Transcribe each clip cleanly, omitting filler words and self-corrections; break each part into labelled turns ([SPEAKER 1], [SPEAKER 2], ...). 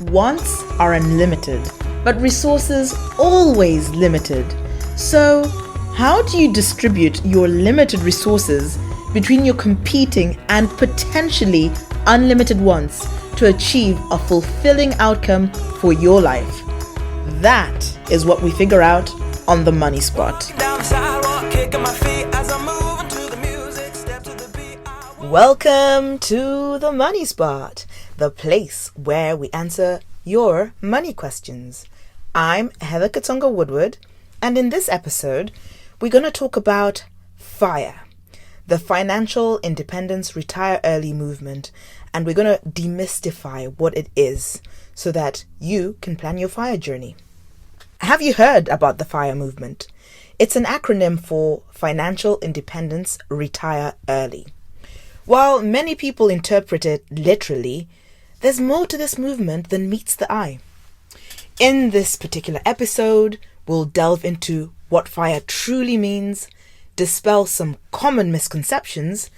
[SPEAKER 1] Wants are unlimited, but resources always limited. So, how do you distribute your limited resources between your competing and potentially unlimited wants to achieve a fulfilling outcome for your life? That is what we figure out on The Money Spot. Welcome to The Money Spot, the place where we answer your money questions. I'm Heather Katonga Woodward, and in this episode, we're going to talk about FIRE, the Financial Independence Retire Early movement, and we're going to demystify what it is so that you can plan your FIRE journey. Have you heard about the FIRE movement? It's an acronym for Financial Independence Retire Early. While many people interpret it literally, there's more to this movement than meets the eye. In this particular episode, we'll delve into what FIRE truly means, dispel some common misconceptions,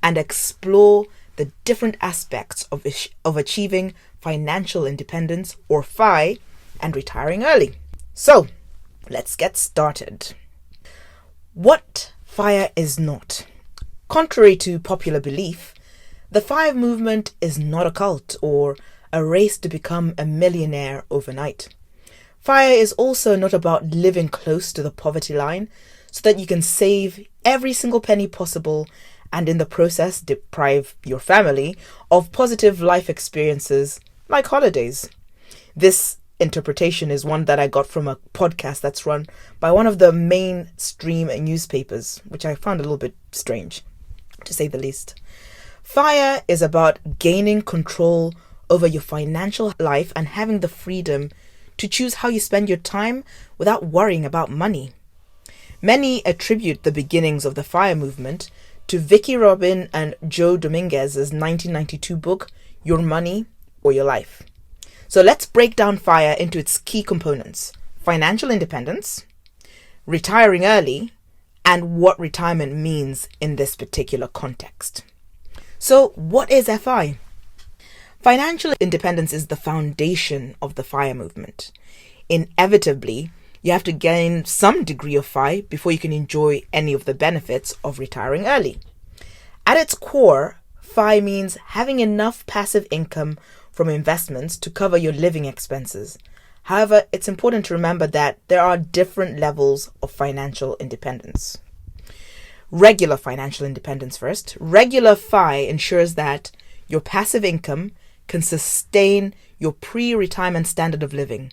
[SPEAKER 1] and explore the different aspects of achieving financial independence, or FI, and retiring early. So, let's get started. What FIRE is not. Contrary to popular belief, the FIRE movement is not a cult or a race to become a millionaire overnight. FIRE is also not about living close to the poverty line so that you can save every single penny possible and in the process deprive your family of positive life experiences like holidays. This interpretation is one that I got from a podcast that's run by one of the mainstream newspapers, which I found a little bit strange, to say the least. FIRE is about gaining control over your financial life and having the freedom to choose how you spend your time without worrying about money. Many attribute the beginnings of the FIRE movement to Vicki and Joe Dominguez's 1992 book, Your Money or Your Life. So let's break down FIRE into its key components: financial independence, retiring early, and what retirement means in this particular context. So what is FI? Financial independence is the foundation of the FIRE movement. Inevitably, you have to gain some degree of FI before you can enjoy any of the benefits of retiring early. At its core, FI means having enough passive income from investments to cover your living expenses. However, it's important to remember that there are different levels of financial independence. Regular financial independence first. Regular FI ensures that your passive income can sustain your pre-retirement standard of living.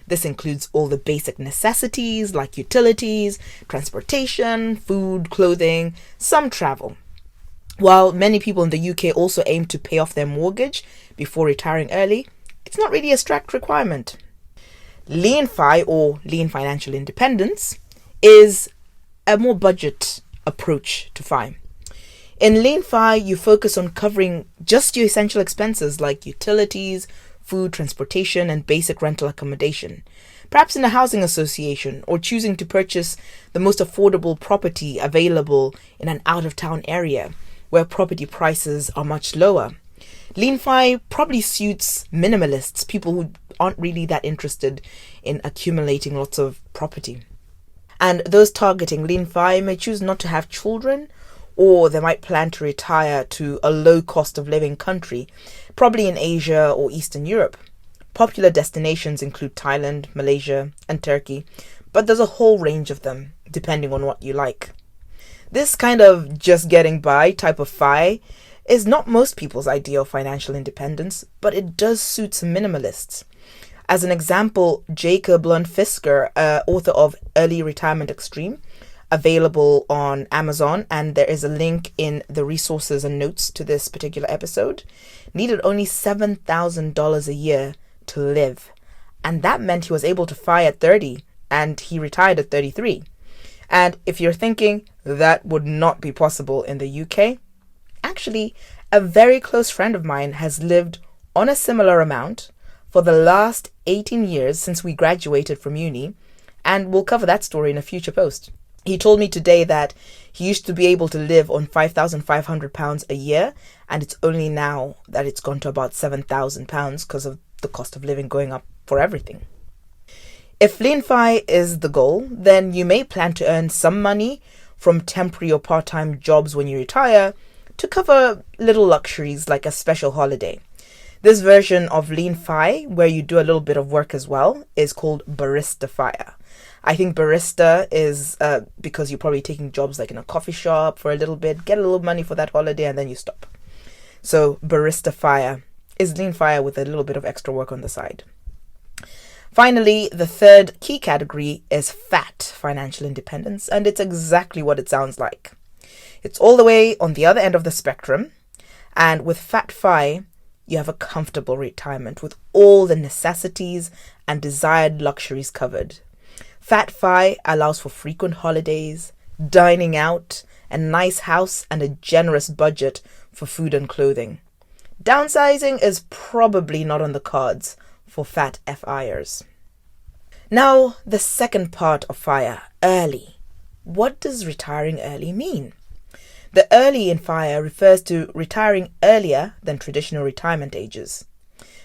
[SPEAKER 1] This includes all the basic necessities like utilities, transportation, food, clothing, some travel. While many people in the UK also aim to pay off their mortgage before retiring early, it's not really a strict requirement. Lean FI, or lean financial independence, is a more budget approach to FI. In lean FI, you focus on covering just your essential expenses like utilities, food, transportation, and basic rental accommodation, perhaps in a housing association, or choosing to purchase the most affordable property available in an out-of-town area where property prices are much lower. Lean FI probably suits minimalists, people who aren't really that interested in accumulating lots of property. And those targeting lean FI may choose not to have children, or they might plan to retire to a low cost of living country, probably in Asia or Eastern Europe. Popular destinations include Thailand, Malaysia, and Turkey, but there's a whole range of them, depending on what you like. This kind of just getting by type of FI is not most people's idea of financial independence, but it does suit some minimalists. As an example, Jacob Lund-Fisker, author of Early Retirement Extreme, available on Amazon, and there is a link in the resources and notes to this particular episode, needed only $7,000 a year to live. And that meant he was able to FI at 30, and he retired at 33. And if you're thinking that would not be possible in the UK, actually, a very close friend of mine has lived on a similar amount for the last 18 years since we graduated from uni, and we'll cover that story in a future post. He told me today that he used to be able to live on £5,500 a year, and it's only now that it's gone to about £7,000 because of the cost of living going up for everything. If lean fi is the goal, then you may plan to earn some money from temporary or part-time jobs when you retire to cover little luxuries like a special holiday. This version of lean fi, where you do a little bit of work as well, is called barista fire. I think barista is because you're probably taking jobs like in a coffee shop for a little bit, get a little money for that holiday, and then you stop. So barista fire is lean fire with a little bit of extra work on the side. Finally, the third key category is fat financial independence, and it's exactly what it sounds like. It's all the way on the other end of the spectrum, and with fat fi, you have a comfortable retirement with all the necessities and desired luxuries covered. Fat fi allows for frequent holidays, dining out, a nice house, and a generous budget for food and clothing. Downsizing is probably not on the cards for fat FIers. Now, the second part of FIRE, early. What does retiring early mean? The early in FIRE refers to retiring earlier than traditional retirement ages.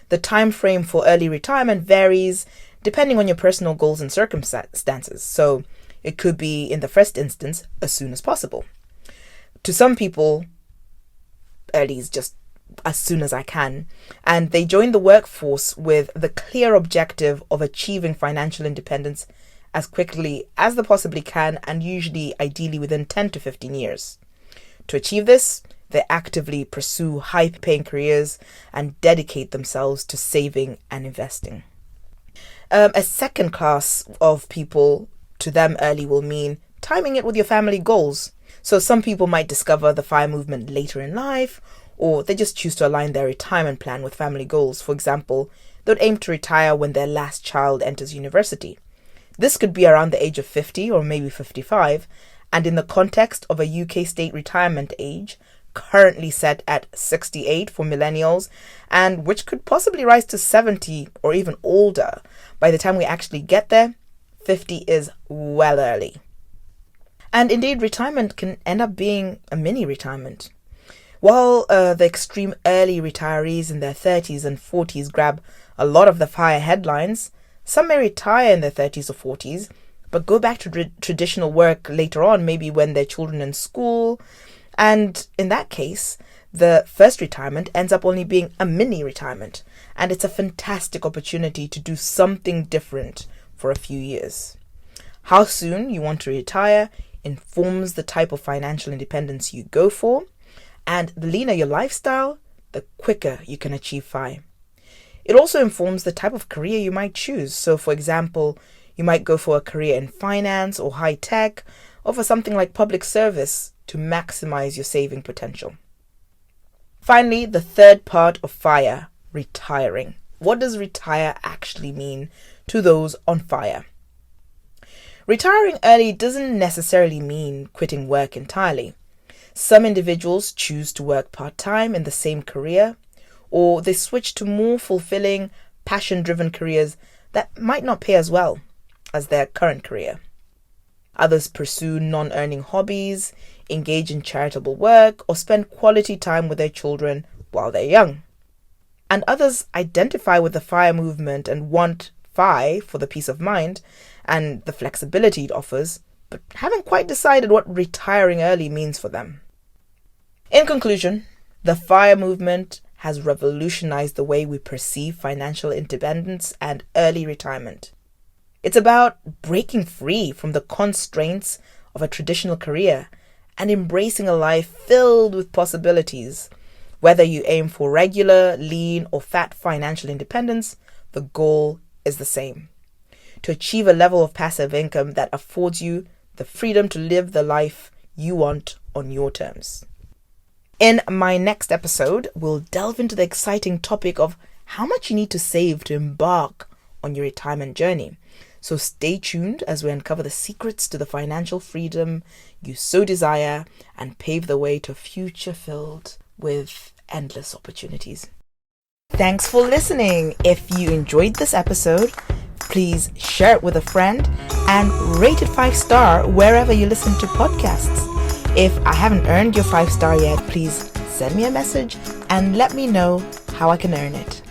[SPEAKER 1] The time frame for early retirement varies depending on your personal goals and circumstances, so it could be, in the first instance, as soon as possible. To some people, early is just as soon as I can, and they join the workforce with the clear objective of achieving financial independence as quickly as they possibly can, and usually ideally within 10 to 15 years. To achieve this, they actively pursue high-paying careers and dedicate themselves to saving and investing. A second class of people, to them early will mean timing it with your family goals. So some people might discover the FIRE movement later in life, or they just choose to align their retirement plan with family goals. For example, they would aim to retire when their last child enters university. This could be around the age of 50 or maybe 55, and in the context of a UK state retirement age, currently set at 68 for millennials, and which could possibly rise to 70 or even older. By the time we actually get there, 50 is well early. And indeed, retirement can end up being a mini retirement. While the extreme early retirees in their 30s and 40s grab a lot of the FIRE headlines, some may retire in their 30s or 40s, but go back to traditional work later on, maybe when their children are in school. And in that case, the first retirement ends up only being a mini retirement. And it's a fantastic opportunity to do something different for a few years. How soon you want to retire informs the type of financial independence you go for. And the leaner your lifestyle, the quicker you can achieve FI. It also informs the type of career you might choose. So, for example, you might go for a career in finance or high tech, or for something like public service to maximize your saving potential. Finally, the third part of FIRE, retiring. What does retire actually mean to those on FIRE? Retiring early doesn't necessarily mean quitting work entirely. Some individuals choose to work part-time in the same career, or they switch to more fulfilling, passion-driven careers that might not pay as well as their current career. Others pursue non-earning hobbies, engage in charitable work, or spend quality time with their children while they're young. And others identify with the FIRE movement and want FI for the peace of mind and the flexibility it offers, but haven't quite decided what retiring early means for them. In conclusion, the FIRE movement has revolutionized the way we perceive financial independence and early retirement. It's about breaking free from the constraints of a traditional career and embracing a life filled with possibilities. Whether you aim for regular, lean, or fat financial independence, the goal is the same: to achieve a level of passive income that affords you the freedom to live the life you want on your terms. In my next episode, we'll delve into the exciting topic of how much you need to save to embark on your retirement journey. So stay tuned as we uncover the secrets to the financial freedom you so desire and pave the way to a future filled with endless opportunities. Thanks for listening. If you enjoyed this episode, please share it with a friend and rate it 5-star wherever you listen to podcasts. If I haven't earned your 5-star yet, please send me a message and let me know how I can earn it.